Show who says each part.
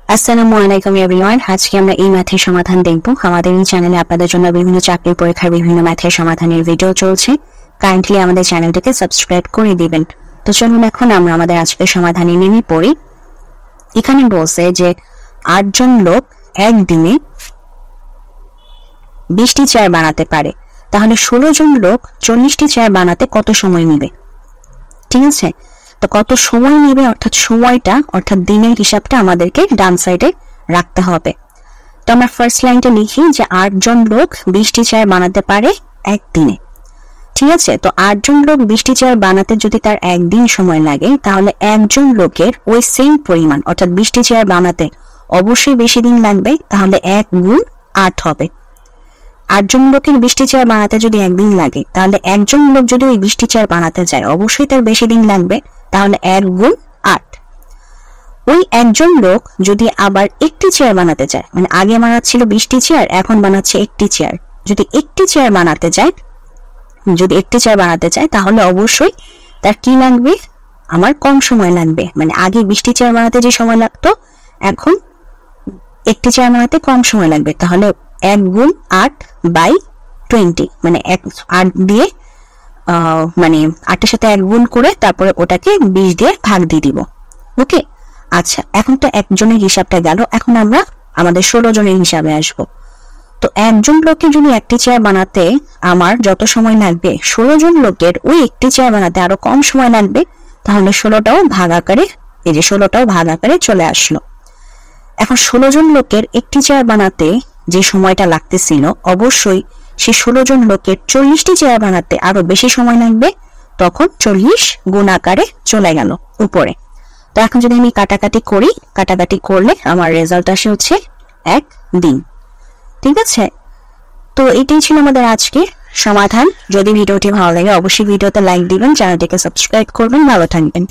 Speaker 1: আসসালামু আলাইকুম এভরিওয়ান। আজকে আমরা এই ম্যাথের সমাধান দেখব। আমাদের এই চ্যানেলে আপনাদের জন্য বিভিন্ন চাকরির পরীক্ষার বিভিন্ন ম্যাথের সমাধানের ভিডিও চলছে। কাইন্ডলি আমাদের চ্যানেলটিকে সাবস্ক্রাইব করে দিবেন। তো চলুন এখন আমরা আমাদের আজকের সমাধানে নেমে পড়ি। এখানে বলছে যে 8 জন লোক একদিনে 20টি চেয়ার বানাতে পারে, তাহলে 16 জন লোক 40টি চেয়ার বানাতে কত সময় নেবে? ঠিক আছে, তো কত সময় নেবে অর্থাৎ সময়টা অর্থাৎ দিনের হিসাবটা আমাদেরকে ডান সাইডে রাখতে হবে। তো আমরা ফার্স্ট লাইনটা লিখি যে 8 জন লোক 20টি চেয়ার বানাতে পারে একদিনে। ঠিক আছে, তো 8 জন লোক 20টি চেয়ার বানাতে যদি তার একদিন সময় লাগে, তাহলে একজন লোকের ওই সেম পরিমাণ অর্থাৎ 20টি চেয়ার বানাতে অবশ্যই বেশি দিন লাগবে, তাহলে 1 গুণ 8 হবে। 8 জন লোকের 20টি চেয়ার বানাতে যদি একদিন লাগে, তাহলে একজন লোক যদি ওই 20টি চেয়ার বানাতে যায় অবশ্যই তার বেশি দিন লাগবে, তাহলে 1 গুণ 8। ওই একজন লোক যদি আবার একটি চেয়ার বানাতে চায়, মানে আগে বানাচ্ছিল 20টি চেয়ার, এখন বানাচ্ছে একটি চেয়ার, যদি একটি চেয়ার বানাতে চায় তাহলে অবশ্যই তার কি লাগবে? আমার কম সময় লাগবে। মানে আগে 20টি চেয়ার বানাতে যে সময় লাগতো, এখন একটি চেয়ার বানাতে কম সময় লাগবে, তাহলে 1 গুণ 8/20, মানে 8 দিয়ে মানে 8-এর সাথে 1 গুণ করে তারপরে ওটাকে 20 দিয়ে ভাগ দিয়ে দিব। ওকে, আচ্ছা, এখন তো একজনের হিসাবটা গেল, এখন আমরা আমাদের 16 জনের হিসাবে আসব। তো একজন লোকের যদি একটি চেয়ার বানাতে আমার যত সময় লাগবে, 16 জন লোকের ওই একটি চেয়ার বানাতে আরো কম সময় লাগবে, তাহলে 16টাও ভাগ আকারে চলে আসলো। এখন 16 জন লোকের একটি চেয়ার বানাতে যে সময়টা লাগতেছিল, অবশ্যই সে 16 জন লোকের 40টি চেয়ার বানাতে আরো বেশি সময় লাগবে, তখন 40 গুণ আকারে চলে গেল উপরে। তো এখন যদি আমি কাটাকাটি করলে আমার রেজাল্ট আসে হচ্ছে 1 দিন। ঠিক আছে, তো এটাই ছিল আমাদের আজকের সমাধান। যদি ভিডিওটি ভালো লাগে অবশ্যই ভিডিওতে লাইক দিবেন, চ্যানেলটিকে সাবস্ক্রাইব করবেন। ভালো থাকবেন।